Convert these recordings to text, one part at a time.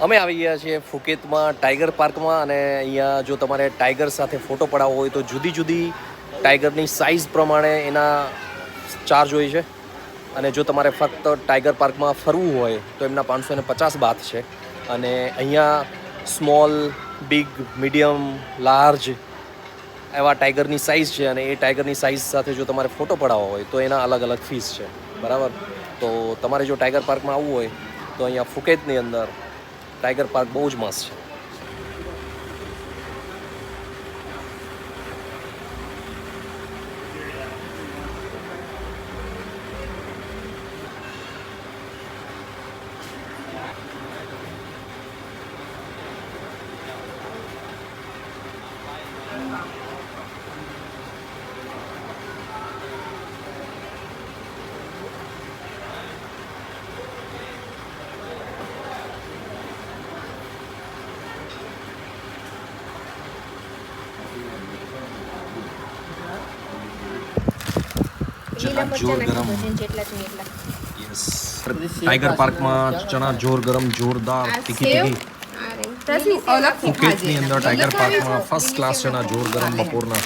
અમે આવી ગયા છીએ ફુકેતમાં ટાઈગર પાર્કમાં અને અહીંયા જો તમારે ટાઈગર સાથે ફોટો પડાવવો હોય તો જુદી જુદી ટાઈગરની સાઇઝ પ્રમાણે એના ચાર્જ હોય છે અને જો તમારે ફક્ત ટાઈગર પાર્કમાં ફરવું હોય તો એમના 550 બાથ છે અને અહીંયા સ્મોલ બિગ મીડિયમ લાર્જ એવા ટાઈગરની સાઇઝ છે અને એ ટાઈગરની સાઇઝ સાથે જો તમારે ફોટો પડાવવા હોય તો એના અલગ અલગ ફીસ છે બરાબર. તો તમારે જો ટાઈગર પાર્કમાં આવવું હોય તો અહીંયા ફુકેતની અંદર ટાઈગર પાર્ક બહુ જ મસ્ત છે. ચણા જોર ગરમ યસ ટાઈગર પાર્કમાં ચણા જોર ગરમ જોરદાર તીખી ફુકેતની અંદર ટાઈગર પાર્કમાં ફર્સ્ટ ક્લાસ ચણા જોર ગરમ બપોરના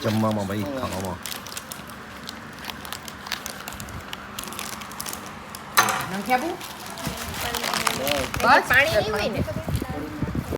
જમવામાં ભાઈ ખાવામાં પાણી